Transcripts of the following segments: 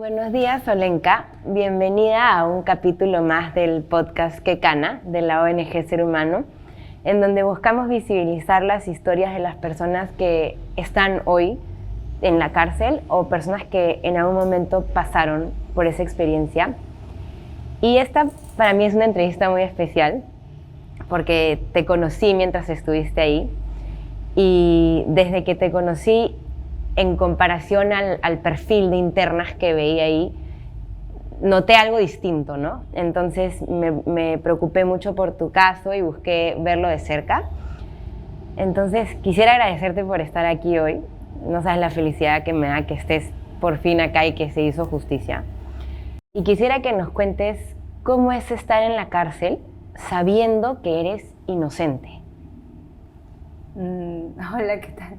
Buenos días, Olenka. Bienvenida a un capítulo más del podcast Quecana de la ONG Ser Humano, en donde buscamos visibilizar las historias de las personas que están hoy en la cárcel o personas que en algún momento pasaron por esa experiencia. Y esta para mí es una entrevista muy especial porque te conocí mientras estuviste ahí y desde que te conocí, en comparación al perfil de internas que veía ahí, noté algo distinto, ¿no? Entonces me preocupé mucho por tu caso y busqué verlo de cerca. Entonces quisiera agradecerte por estar aquí hoy. No sabes la felicidad que me da que estés por fin acá y que se hizo justicia. Y quisiera que nos cuentes cómo es estar en la cárcel sabiendo que eres inocente. Hola, ¿qué tal?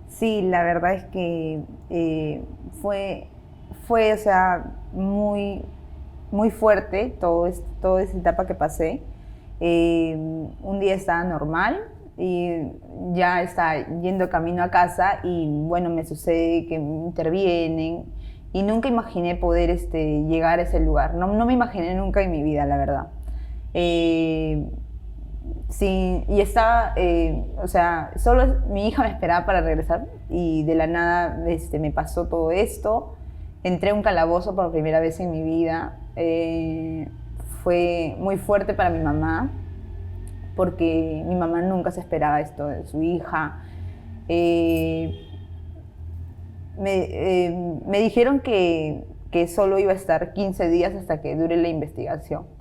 Sí, la verdad es que fue, o sea, muy fuerte toda esa etapa que pasé. Un día estaba normal y ya estaba yendo camino a casa y bueno, me sucede que me intervienen y nunca imaginé poder llegar a ese lugar. No me imaginé nunca en mi vida, la verdad. Sí, y estaba, o sea, solo mi hija me esperaba para regresar y de la nada me pasó todo esto. Entré a un calabozo por primera vez en mi vida. Fue muy fuerte para mi mamá porque mi mamá nunca se esperaba esto de su hija. Eh, me dijeron que solo iba a estar 15 días hasta que dure la investigación.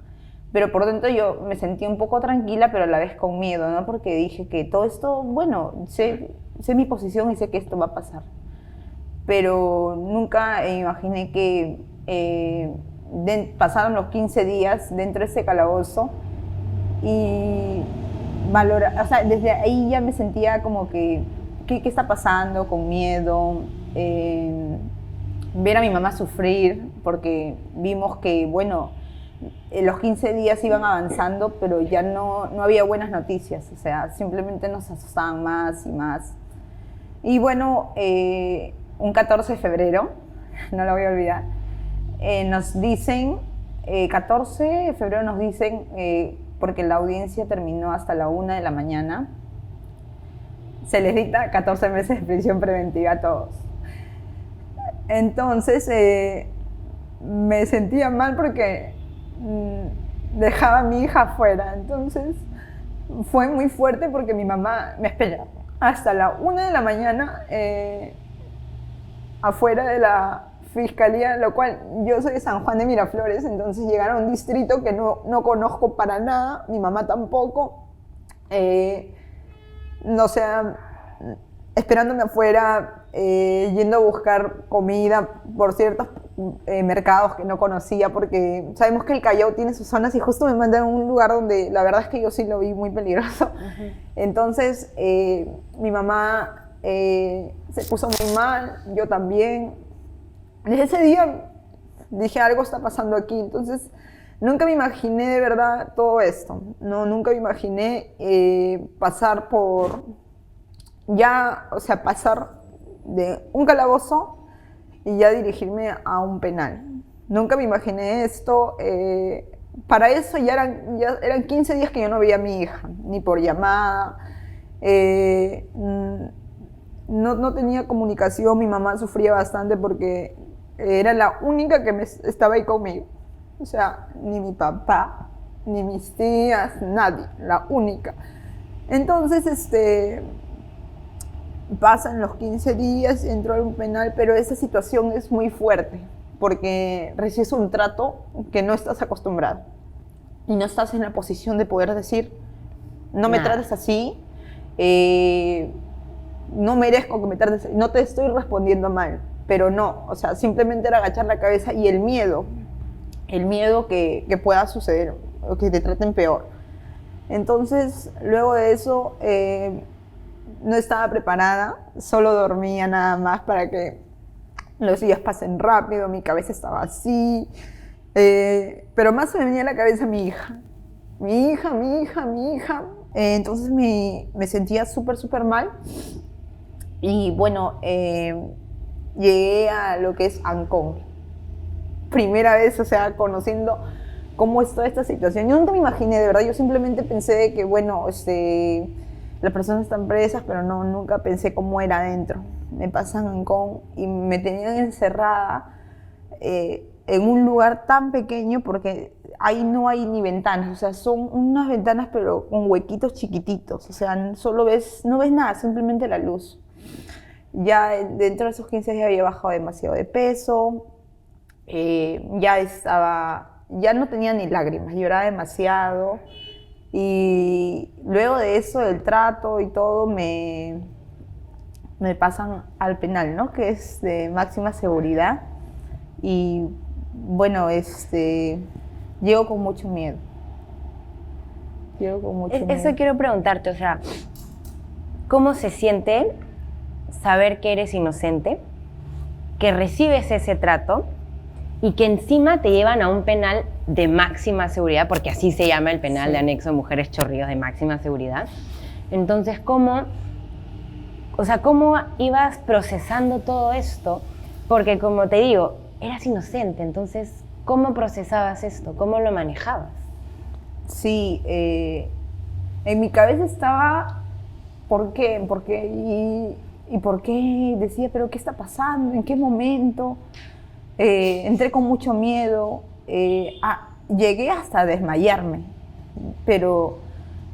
Pero por dentro yo me sentí un poco tranquila, pero a la vez con miedo, ¿no? Porque dije que todo esto, bueno, sé mi posición y sé que esto va a pasar. Pero nunca imaginé que pasaron los 15 días dentro de ese calabozo y o sea, desde ahí ya me sentía como que, ¿qué está pasando? Con miedo. Ver a mi mamá sufrir, porque vimos que, bueno, los 15 días iban avanzando, pero ya no había buenas noticias, o sea, simplemente nos asustaban más y más. Y bueno, un 14 de febrero, no lo voy a olvidar, nos dicen, 14 de febrero nos dicen, porque la audiencia terminó hasta la 1 de la mañana, se les dicta 14 meses de prisión preventiva a todos. Entonces, me sentía mal porque dejaba a mi hija afuera. Entonces fue muy fuerte porque mi mamá me esperaba hasta la 1 de la mañana afuera de la fiscalía, lo cual yo soy de San Juan de Miraflores, entonces llegar a un distrito que no conozco para nada, mi mamá tampoco, no sé, esperándome afuera, yendo a buscar comida por ciertos mercados que no conocía, porque sabemos que el Callao tiene sus zonas y justo me mandaron a un lugar donde la verdad es que yo sí lo vi muy peligroso. Entonces mi mamá se puso muy mal, yo también. Desde ese día dije, algo está pasando aquí. Entonces nunca me imaginé de verdad todo esto. Nunca me imaginé pasar por, ya, o sea, pasar de un calabozo y ya dirigirme a un penal. Nunca me imaginé esto. Para eso ya eran 15 días que yo no veía a mi hija, ni por llamada. No tenía comunicación, mi mamá sufría bastante porque era la única que estaba ahí conmigo. O sea, ni mi papá, ni mis tías, nadie, la única. Entonces, pasan los 15 días, entro a un penal, pero esa situación es muy fuerte porque recibes un trato que no estás acostumbrado y no estás en la posición de poder decir, no me trates así, no merezco que me trates así, no te estoy respondiendo mal, pero no, o sea, simplemente era agachar la cabeza y el miedo que pueda suceder o que te traten peor. Entonces, luego de eso, no estaba preparada, solo dormía nada más para que los días pasen rápido, mi cabeza estaba así, pero más se me venía a la cabeza mi hija. Mi hija. Entonces me sentía súper mal. Y bueno, llegué a lo que es Ancón. primera vez, o sea, conociendo cómo es toda esta situación. Yo nunca me imaginé, de verdad, yo simplemente pensé de que, bueno, las personas están presas, pero no, nunca pensé cómo era adentro. Me pasan en Kong y me tenían encerrada en un lugar tan pequeño porque ahí no hay ni ventanas, o sea, son unas ventanas pero con huequitos chiquititos, o sea, solo no ves nada, simplemente la luz. Ya dentro de esos 15 días había bajado demasiado de peso, ya no tenía ni lágrimas, lloraba demasiado. Y luego de eso, del trato y todo, me pasan al penal, ¿no? Que es de máxima seguridad. Y bueno, llego con mucho miedo. Llego con mucho miedo. Eso quiero preguntarte, o sea, ¿cómo se siente saber que eres inocente, que recibes ese trato y que encima te llevan a un penal de máxima seguridad, porque así se llama el penal de anexo de mujeres Chorrillos, de máxima seguridad? Entonces, ¿cómo ibas procesando todo esto? Porque como te digo, eras inocente, entonces, ¿cómo procesabas esto? ¿Cómo lo manejabas? Sí, en mi cabeza estaba, ¿por qué? ¿Por qué? ¿Y por qué? Decía, ¿pero qué está pasando? ¿En qué momento? Entré con mucho miedo, llegué hasta desmayarme, pero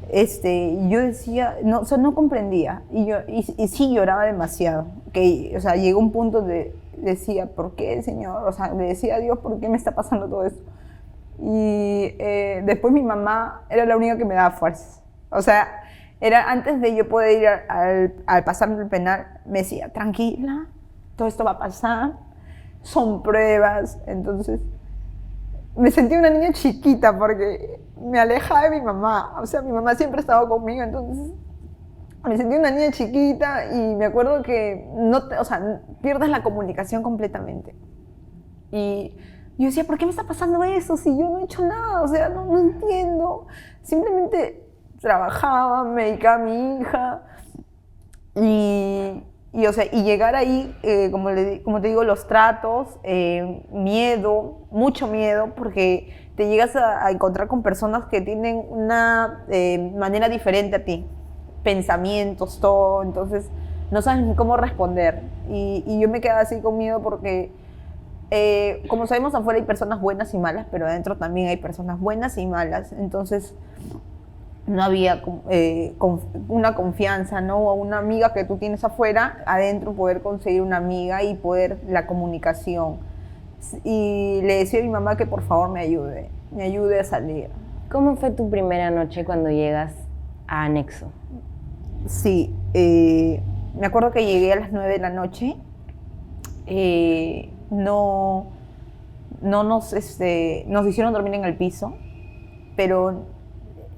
yo decía, no, o sea, no comprendía, y sí lloraba demasiado, o sea, llegó un punto de, decía, ¿por qué, Señor? O sea, le decía a Dios, ¿por qué me está pasando todo esto? Y después mi mamá era la única que me daba fuerzas, o sea, era antes de yo poder ir al pasarme el penal, me decía, tranquila, todo esto va a pasar, son pruebas. Entonces me sentí una niña chiquita porque me alejaba de mi mamá, o sea, mi mamá siempre estaba conmigo, entonces me sentí una niña chiquita y me acuerdo que o sea, pierdes la comunicación completamente. Y yo decía, ¿por qué me está pasando eso si yo no he hecho nada? O sea, no entiendo. Simplemente trabajaba, me dedicaba a mi hija o sea, y llegar ahí, como te digo, los tratos, miedo, mucho miedo, porque te llegas a encontrar con personas que tienen una manera diferente a ti, pensamientos, todo, entonces no sabes ni cómo responder. Y yo me quedaba así con miedo porque, como sabemos, afuera hay personas buenas y malas, pero adentro también hay personas buenas y malas, entonces no había una confianza, ¿no? O una amiga que tú tienes afuera, adentro poder conseguir una amiga y poder la comunicación. Y le decía a mi mamá que por favor me ayude a salir. ¿Cómo fue tu primera noche cuando llegas a Anexo? Sí, me acuerdo que llegué a las 9 de la noche, nos hicieron dormir en el piso, pero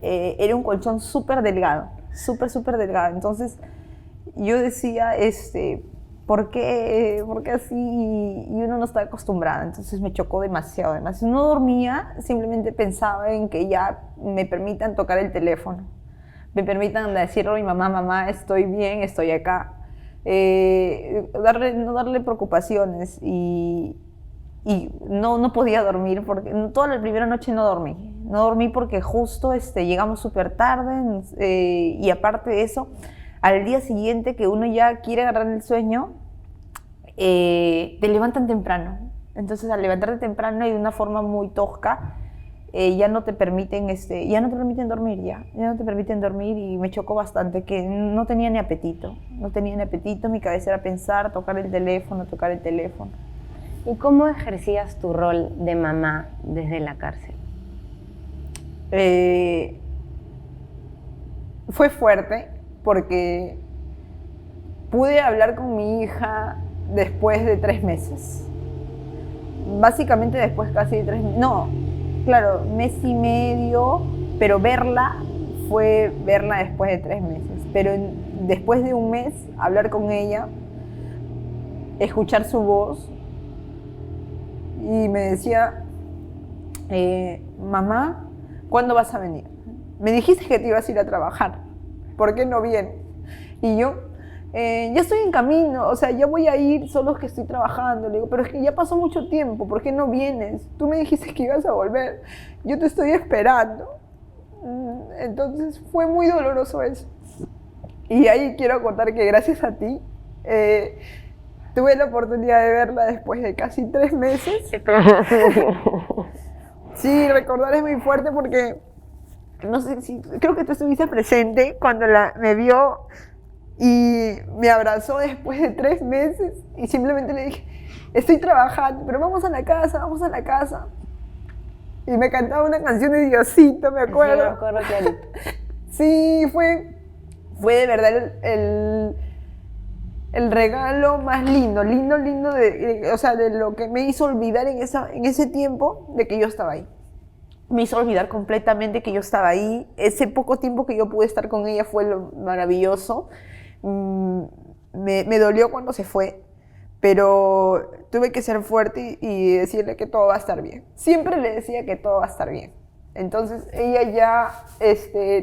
era un colchón súper delgado, súper delgado. Entonces yo decía, ¿por qué así? Y uno no está acostumbrada, entonces me chocó demasiado. Además, no dormía, simplemente pensaba en que ya me permitan tocar el teléfono, me permitan decirle a mi mamá, mamá, estoy bien, estoy acá. No darle preocupaciones y no podía dormir porque toda la primera noche no dormí porque justo llegamos súper tarde, y aparte de eso, al día siguiente que uno ya quiere agarrar el sueño, te levantan temprano. Entonces al levantarte temprano y de una forma muy tosca, ya no te permiten dormir, ya no te permiten dormir, y me chocó bastante que no tenía ni apetito, mi cabeza era pensar, tocar el teléfono. ¿Y cómo ejercías tu rol de mamá desde la cárcel? Fue fuerte porque pude hablar con mi hija después de 3 meses. Básicamente después casi de 3 meses. No, claro, mes y medio, pero verla después de 3 meses. Pero después de un mes, hablar con ella, escuchar su voz, y me decía, mamá, ¿cuándo vas a venir? Me dijiste que te ibas a ir a trabajar, ¿por qué no vienes? Y yo ya estoy en camino, o sea, ya voy a ir, solo es que estoy trabajando. Le digo, pero es que ya pasó mucho tiempo, ¿por qué no vienes? Tú me dijiste que ibas a volver, yo te estoy esperando. Entonces fue muy doloroso eso. Y ahí quiero contar que gracias a ti tuve la oportunidad de verla después de casi 3 meses. Sí, recordar es muy fuerte porque no sé si creo que tú estuviste presente cuando me vio y me abrazó después de 3 meses y simplemente le dije, estoy trabajando, pero vamos a la casa, vamos a la casa. Y me cantaba una canción de Diosito, me acuerdo. Sí, me acuerdo clarito. Sí, fue de verdad el regalo más lindo o sea, de lo que me hizo olvidar en ese tiempo de que yo estaba ahí. Me hizo olvidar completamente que yo estaba ahí. Ese poco tiempo que yo pude estar con ella fue lo maravilloso. Me dolió cuando se fue, pero tuve que ser fuerte y decirle que todo va a estar bien. Siempre le decía que todo va a estar bien. Entonces ella ya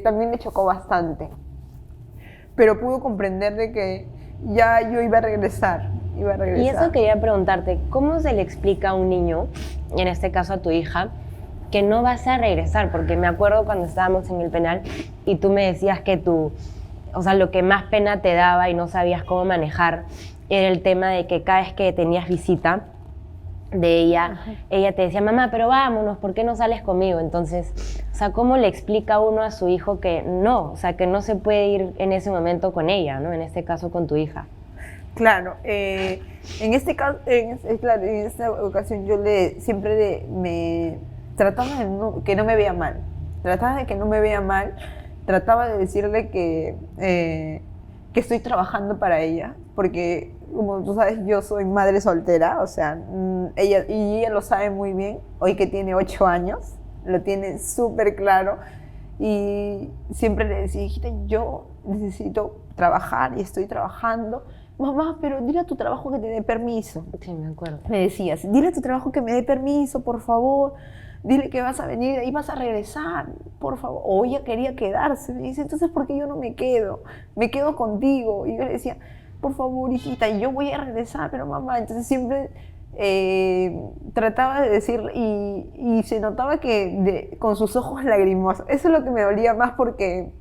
también le chocó bastante, pero pudo comprender de que ya yo iba a regresar. Y eso quería preguntarte, ¿cómo se le explica a un niño, en este caso a tu hija, que no vas a regresar? Porque me acuerdo cuando estábamos en el penal y tú me decías que o sea, lo que más pena te daba y no sabías cómo manejar era el tema de que cada vez que tenías visita de ella, ella te decía, mamá, pero vámonos, ¿por qué no sales conmigo? Entonces, o sea, ¿cómo le explica uno a su hijo que no, o sea, que no se puede ir en ese momento con ella, ¿no? En este caso con tu hija. Claro, en este caso, claro, en esta ocasión yo me trataba de que no me vea mal, trataba de que no me vea mal, trataba de decirle que estoy trabajando para ella, porque como tú sabes, yo soy madre soltera, o sea, ella lo sabe muy bien, hoy que tiene 8 años, lo tiene súper claro, y siempre le decía, hijita, yo necesito trabajar y estoy trabajando. Mamá, pero dile a tu trabajo que te dé permiso. Sí, me acuerdo. Me decías, dile a tu trabajo que me dé permiso, por favor. Dile que vas a venir y vas a regresar, por favor. O ella quería quedarse. Me dice, entonces, ¿por qué yo no me quedo? Me quedo contigo. Y yo le decía, por favor, hijita, yo voy a regresar, pero mamá. Entonces siempre trataba de decirle y se notaba que con sus ojos lagrimosos. Eso es lo que me dolía más porque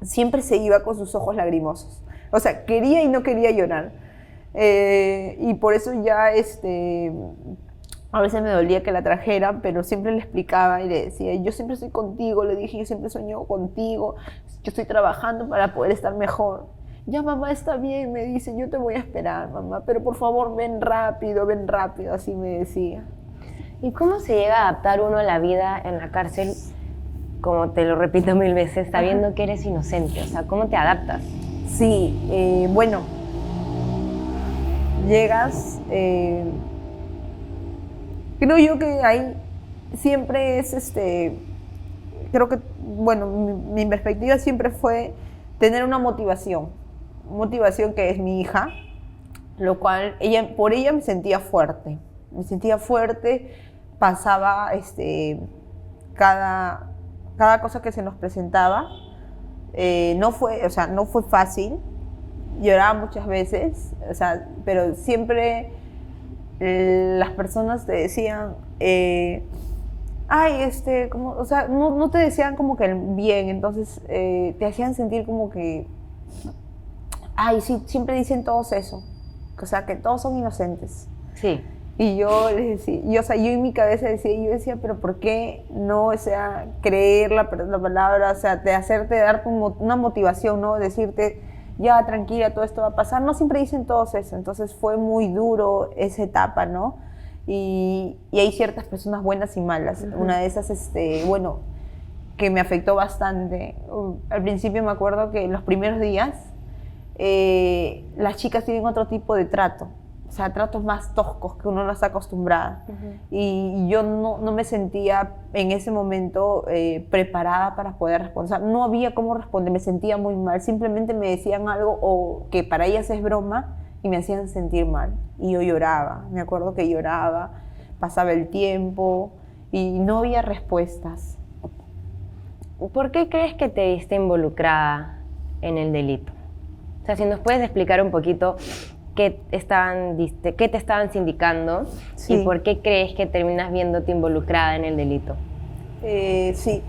siempre se iba con sus ojos lagrimosos. O sea, quería y no quería llorar. Y por eso ya a veces me dolía que la trajera, pero siempre le explicaba y le decía, yo siempre estoy contigo, le dije, yo siempre sueño contigo, yo estoy trabajando para poder estar mejor. Ya mamá, está bien, me dice, yo te voy a esperar, mamá, pero por favor ven rápido, así me decía. ¿Y cómo se llega a adaptar uno a la vida en la cárcel, como te lo repito 1000 veces, sabiendo que eres inocente? O sea, ¿cómo te adaptas? Sí, bueno, llegas, creo yo que ahí siempre es, creo que, bueno, mi perspectiva siempre fue tener una motivación que es mi hija, lo cual, por ella me sentía fuerte, pasaba cada cosa que se nos presentaba. No fue fácil, lloraba muchas veces, o sea, pero siempre las personas te decían, ay, o sea, no te decían como que el bien, entonces te hacían sentir como que, ay, sí, siempre dicen todos eso, o sea, que todos son inocentes. Sí. Y yo les decía, o sea, yo en mi cabeza decía, pero ¿por qué no, o sea, creer la palabra, o sea, darte una motivación, ¿no? Decirte, ya, tranquila, todo esto va a pasar. No siempre dicen todos eso, entonces fue muy duro esa etapa, ¿no? Y hay ciertas personas buenas y malas. Una de esas, bueno, que me afectó bastante. Al principio me acuerdo que en los primeros días las chicas tienen otro tipo de trato. O sea, tratos más toscos que uno no está acostumbrada. Y yo no me sentía en ese momento preparada para poder responder. No había cómo responder, me sentía muy mal. Simplemente me decían algo o que para ellas es broma y me hacían sentir mal. Y yo lloraba, me acuerdo que lloraba, pasaba el tiempo y no había respuestas. ¿Por qué crees que te viste involucrada en el delito? O sea, si nos puedes explicar un poquito qué te estaban sindicando Sí. y por qué crees que terminas viéndote involucrada en el delito. Sí,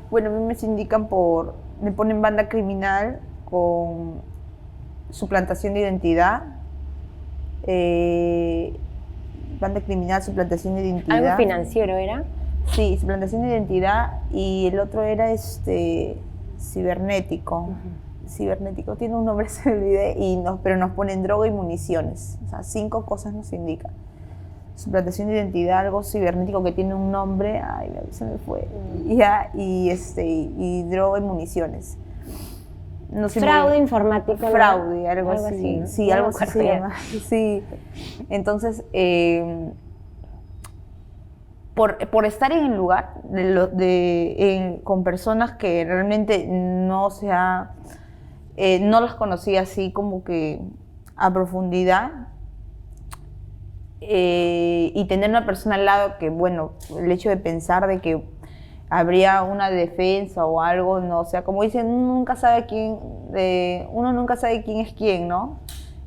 bueno, a mí me sindican me ponen banda criminal con suplantación de identidad, banda criminal, suplantación de identidad. ¿Algo financiero era? Sí, suplantación de identidad, y el otro era cibernético. Cibernético tiene un nombre, se me olvidé, pero nos ponen droga y municiones. O sea, 5 cosas nos indican. Suplantación de identidad, algo cibernético que tiene un nombre, ay, se me fue. Y droga y municiones. No sé, Fraude informático. Fraude, algo así. así, ¿no? Sí, No algo me así se acuerdo llama. Sí. Entonces, por estar en el lugar con personas que realmente no las conocía así como que a profundidad, y tener una persona al lado que, bueno, el hecho de pensar de que habría una defensa o algo, no, o sea, como dicen, uno nunca sabe quién es quién, ¿no?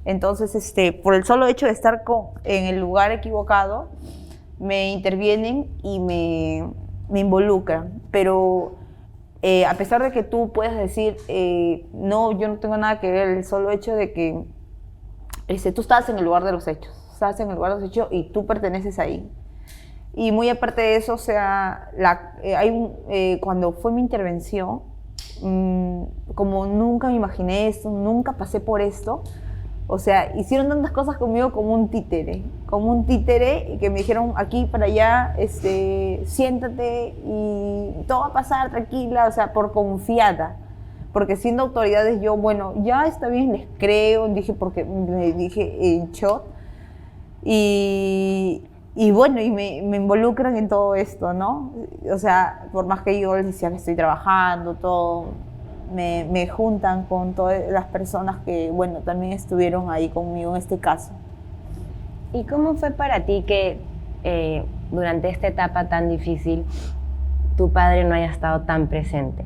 Entonces, por el solo hecho de estar en el lugar equivocado, me intervienen y me involucran. Pero a pesar de que tú puedas decir, no, yo no tengo nada que ver, el solo hecho de que tú estabas en el lugar de los hechos, y tú perteneces ahí. Y muy aparte de eso, o sea, cuando fue mi intervención, como nunca me imaginé esto, nunca pasé por esto, o sea, hicieron tantas cosas conmigo como un títere, y que me dijeron aquí para allá, siéntate y todo va a pasar tranquila, o sea, por confiada. Porque siendo autoridades yo, bueno, ya está bien, les creo, porque me dije en shock. Y bueno, me involucran en todo esto, ¿no? O sea, por más que yo les decía que estoy trabajando, todo, me juntan con todas las personas que, bueno, también estuvieron ahí conmigo en este caso. ¿Y cómo fue para ti que durante esta etapa tan difícil tu padre no haya estado tan presente?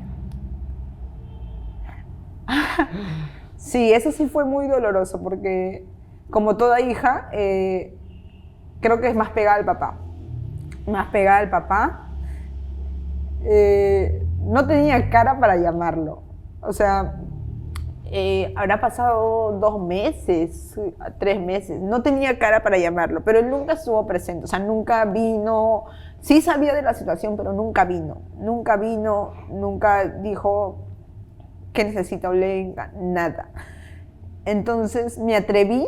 Sí, eso sí fue muy doloroso porque, como toda hija, creo que es más pegada al papá. No tenía cara para llamarlo. O sea, habrá pasado 2 meses, 3 meses. No tenía cara para llamarlo, pero él nunca estuvo presente. O sea, nunca vino. Sí sabía de la situación, pero nunca vino. Nunca dijo que necesita Olenka, nada. Entonces me atreví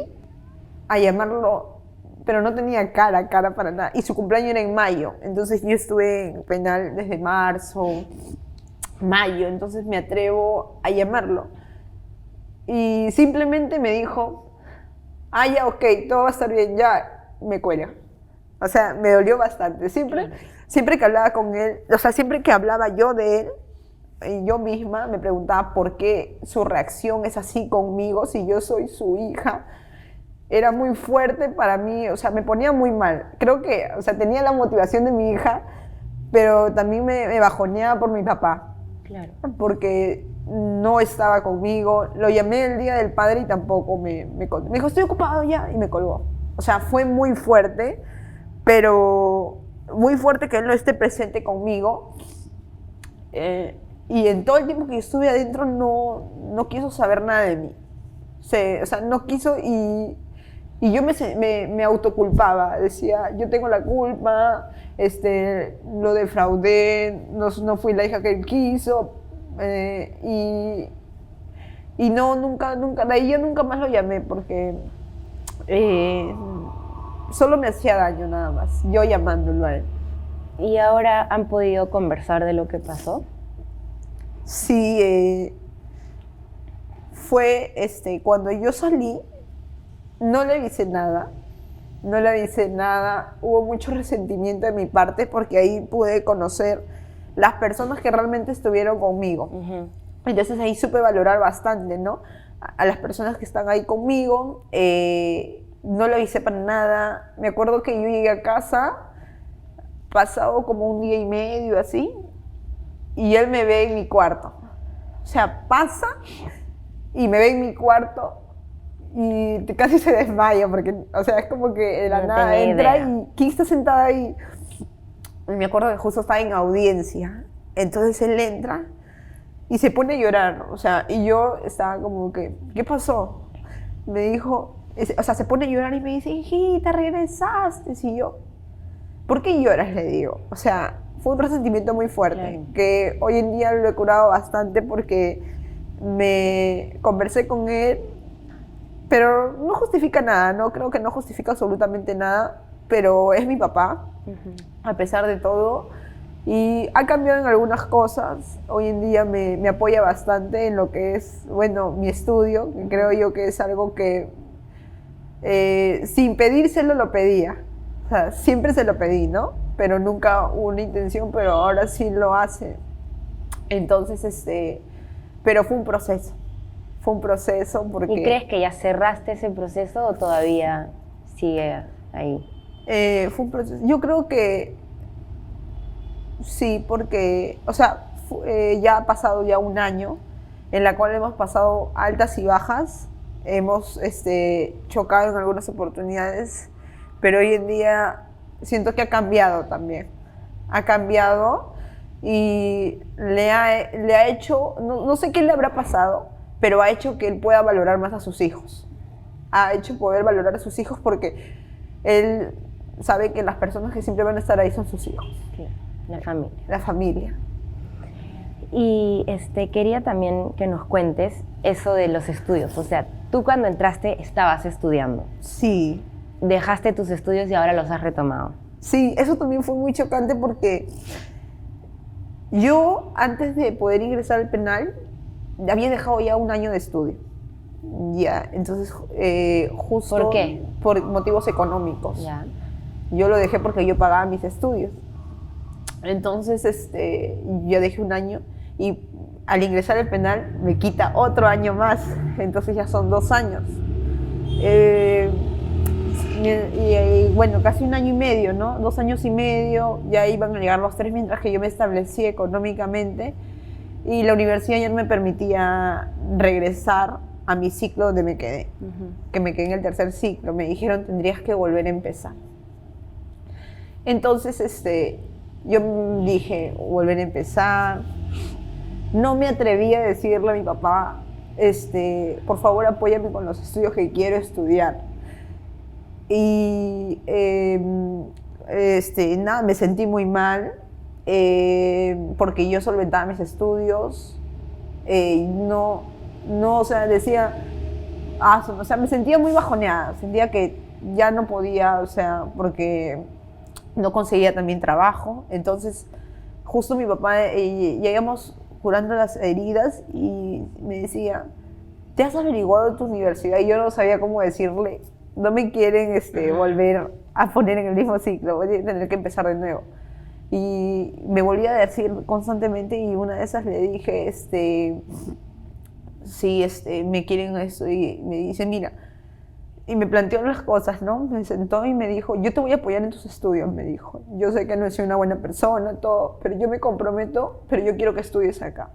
a llamarlo, pero no tenía cara para nada. Y su cumpleaños era en mayo, entonces yo estuve en penal desde marzo, mayo, entonces me atrevo a llamarlo. Y simplemente me dijo, ya, ok, todo va a estar bien, ya, me cuelga. O sea, me dolió bastante. Siempre que hablaba con él, o sea, siempre que hablaba yo de él, y yo misma me preguntaba por qué su reacción es así conmigo si yo soy su hija. Era muy fuerte para mí, o sea, me ponía muy mal. Creo que, o sea, tenía la motivación de mi hija, pero también me bajoneaba por mi papá. Claro. Porque no estaba conmigo. Lo llamé el día del padre y tampoco me dijo, estoy ocupado ya, y me colgó. O sea, fue muy fuerte, pero muy fuerte que él no esté presente conmigo. Y en todo el tiempo que yo estuve adentro no quiso saber nada de mí. O sea, no quiso, y yo me autoculpaba. Decía, yo tengo la culpa, lo defraudé, no fui la hija que él quiso. Y nunca, de ahí yo nunca más lo llamé porque solo me hacía daño nada más, yo llamándolo a él. ¿Y ahora han podido conversar de lo que pasó? Sí, fue cuando yo salí, no le avisé nada, hubo mucho resentimiento de mi parte porque ahí pude conocer las personas que realmente estuvieron conmigo. Uh-huh. Entonces ahí supe valorar bastante, ¿no? A las personas que están ahí conmigo, no le avisé para nada. Me acuerdo que yo llegué a casa, pasado como 1 día y medio así, y él me ve en mi cuarto. O sea, pasa y me ve en mi cuarto y casi se desmaya porque, o sea, es como que de la No nada tenía entra idea. y ¿quién está sentada ahí? Y me acuerdo que justo estaba en audiencia, entonces él entra y se pone a llorar, o sea, y yo estaba como que, ¿qué pasó? Me dijo, o sea, se pone a llorar y me dice, hijita, regresaste, y yo, ¿por qué lloras? Le digo, o sea, fue un resentimiento muy fuerte, Claro. que hoy en día lo he curado bastante porque me conversé con él, pero no justifica nada, no creo que no justifica absolutamente nada, pero es mi papá, a pesar de todo, y ha cambiado en algunas cosas. Hoy en día me apoya bastante en lo que es, bueno, mi estudio, que creo yo que es algo que sin pedírselo lo pedía. O sea, siempre se lo pedí, ¿no? Pero nunca hubo una intención, pero ahora sí lo hace. Entonces, pero fue un proceso. Fue un proceso ¿Y crees porque que ya cerraste ese proceso o todavía sigue ahí? fue un proceso. Yo creo que sí, porque, o sea, ya ha pasado ya un año en la cual hemos pasado altas y bajas, hemos chocado en algunas oportunidades, pero hoy en día siento que ha cambiado también. Ha cambiado y le ha hecho, no sé qué le habrá pasado, pero ha hecho que él pueda valorar más a sus hijos. Ha hecho poder valorar a sus hijos porque él sabe que las personas que siempre van a estar ahí son sus hijos, Claro, la familia. la familia. Y quería también que nos cuentes eso de los estudios. O sea, tú cuando entraste estabas estudiando. Sí, Dejaste tus estudios y ahora los has retomado. sí, eso también fue muy chocante porque yo, antes de poder ingresar al penal, había dejado ya un año de estudio. Ya, entonces, justo ¿Por qué? por motivos económicos. Ya. Yo lo dejé porque yo pagaba mis estudios. Entonces, yo dejé un año y al ingresar al penal me quita otro año más. Entonces ya son 2 años. Eh, y bueno, casi un año y medio, ¿no? 2 años y medio, ya iban a llegar los 3 mientras que yo me establecí económicamente y la universidad ya no me permitía regresar a mi ciclo donde me quedé, que me quedé en el tercer ciclo. Me dijeron tendrías que volver a empezar. Entonces, yo dije, volver a empezar. No me atreví a decirle a mi papá, por favor apóyame con los estudios que quiero estudiar. Y nada, me sentí muy mal porque yo solventaba mis estudios. No, no, o sea, decía, o sea, me sentía muy bajoneada, sentía que ya no podía, o sea, porque no conseguía también trabajo. Entonces, justo mi papá, ya íbamos curando las heridas y me decía, ¿te has averiguado tu universidad? Y yo no sabía cómo decirle, no me quieren volver a poner en el mismo ciclo, voy a tener que empezar de nuevo. Y me volvía a decir constantemente y una de esas le dije, sí, me quieren esto y me dice, mira, y me planteó las cosas, ¿no? Me sentó y me dijo, yo te voy a apoyar en tus estudios, me dijo. Yo sé que no soy una buena persona, todo, pero yo me comprometo, pero yo quiero que estudies acá.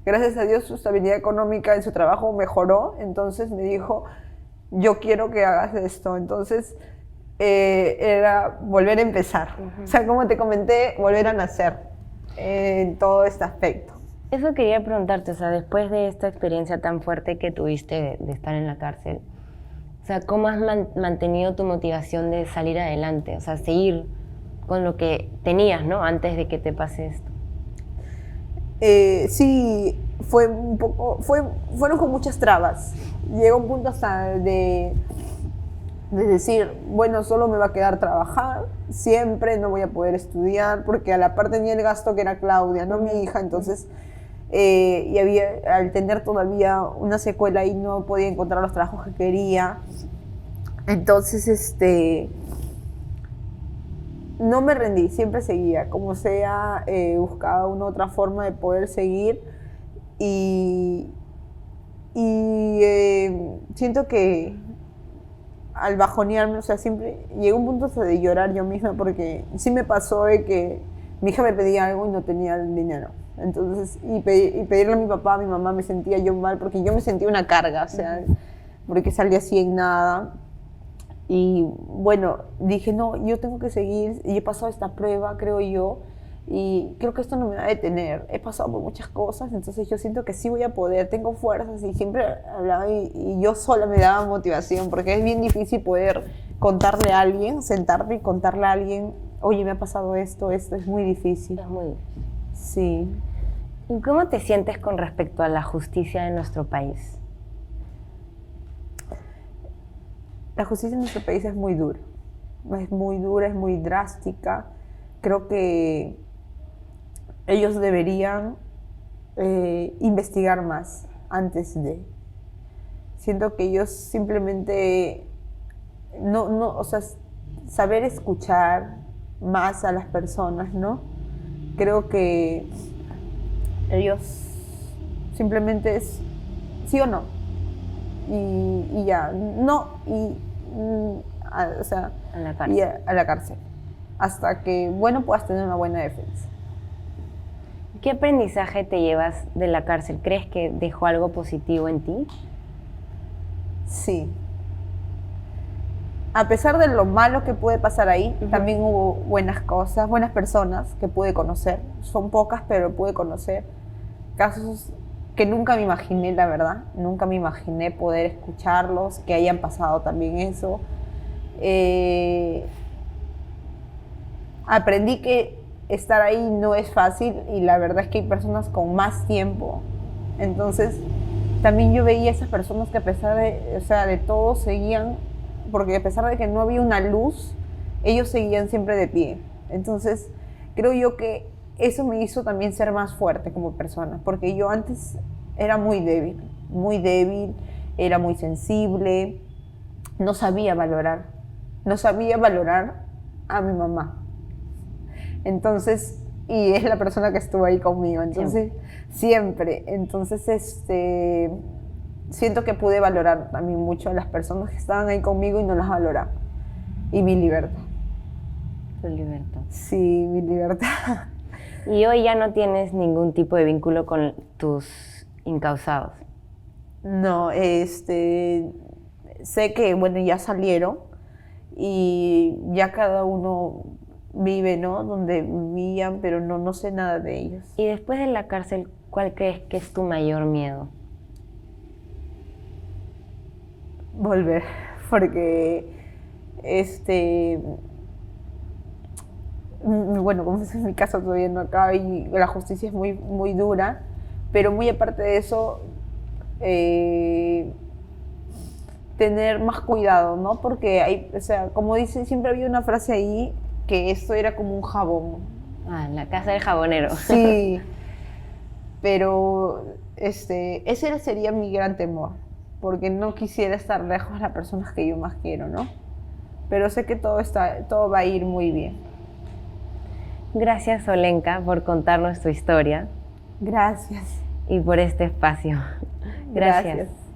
Gracias a Dios su estabilidad económica en su trabajo mejoró, entonces me dijo, yo quiero que hagas esto. Entonces era volver a empezar. O sea, como te comenté, volver a nacer en todo este aspecto. Eso quería preguntarte, o sea, después de esta experiencia tan fuerte que tuviste de estar en la cárcel, o sea, ¿cómo has mantenido tu motivación de salir adelante? O sea, seguir con lo que tenías, ¿no? Antes de que te pase esto. Sí, fue un poco, fueron con muchas trabas. Llegó un punto hasta de decir, bueno, solo me va a quedar trabajar, siempre no voy a poder estudiar, porque a la par tenía el gasto que era Claudia, no mi hija, entonces, y al tener todavía una secuela y no podía encontrar los trabajos que quería, entonces, no me rendí, siempre seguía, como sea, buscaba una otra forma de poder seguir y siento que al bajonearme, o sea, siempre llegué a un punto hasta de llorar yo misma porque sí me pasó de que mi hija me pedía algo y no tenía el dinero. Entonces, y pedirle a mi papá, a mi mamá, me sentía yo mal porque yo me sentía una carga, o sea, porque salía así en nada. Y bueno, dije, no, yo tengo que seguir y he pasado esta prueba, creo yo, y creo que esto no me va a detener. He pasado por muchas cosas, entonces yo siento que sí voy a poder, tengo fuerzas y siempre hablaba y yo sola me daba motivación porque es bien difícil poder contarle a alguien, sentarte y contarle a alguien, oye, me ha pasado esto es muy difícil. Es muy difícil. Sí. ¿Y cómo te sientes con respecto a la justicia de nuestro país? La justicia en nuestro país es muy dura, es muy drástica. Creo que ellos deberían investigar más antes de. Siento que ellos simplemente o sea, saber escuchar más a las personas, ¿no? Creo que ellos simplemente es sí o no. Y ya, no, o sea, A la cárcel. y a la cárcel. Hasta que, bueno, puedas tener una buena defensa. ¿Qué aprendizaje te llevas de la cárcel? ¿Crees que dejó algo positivo en ti? Sí. A pesar de lo malo que puede pasar ahí, también hubo buenas cosas, buenas personas que pude conocer. Son pocas, pero pude conocer casos que nunca me imaginé, la verdad. Nunca me imaginé poder escucharlos, que hayan pasado también eso. Aprendí que estar ahí no es fácil y la verdad es que hay personas con más tiempo. Entonces, también yo veía a esas personas que a pesar de todo seguían, porque a pesar de que no había una luz, ellos seguían siempre de pie. Entonces, creo yo que eso me hizo también ser más fuerte como persona, porque yo antes era muy débil, era muy sensible, no sabía valorar a mi mamá. Entonces, y es la persona que estuvo ahí conmigo, entonces, siempre. Entonces, siento que pude valorar también mucho a las personas que estaban ahí conmigo y no las valoraba. Y mi libertad. Tu libertad. Sí, mi libertad. Y hoy ya no tienes ningún tipo de vínculo con tus incausados. No, sé que, bueno, ya salieron y ya cada uno vive, ¿no? Donde vivían, pero no sé nada de ellos. Y después de la cárcel, ¿cuál crees que es tu mayor miedo? Volver, porque, bueno, como es en mi caso todavía no acaba y la justicia es muy dura, pero muy aparte de eso, tener más cuidado, ¿no? Porque hay, o sea, como dicen, siempre había una frase ahí que esto era como un jabón. Ah, la casa del jabonero. Sí, pero ese sería mi gran temor, porque no quisiera estar lejos de las personas que yo más quiero, ¿no? Pero sé que todo va a ir muy bien. Gracias, Olenka, por contarnos tu historia Gracias. y por este espacio. Gracias. Gracias.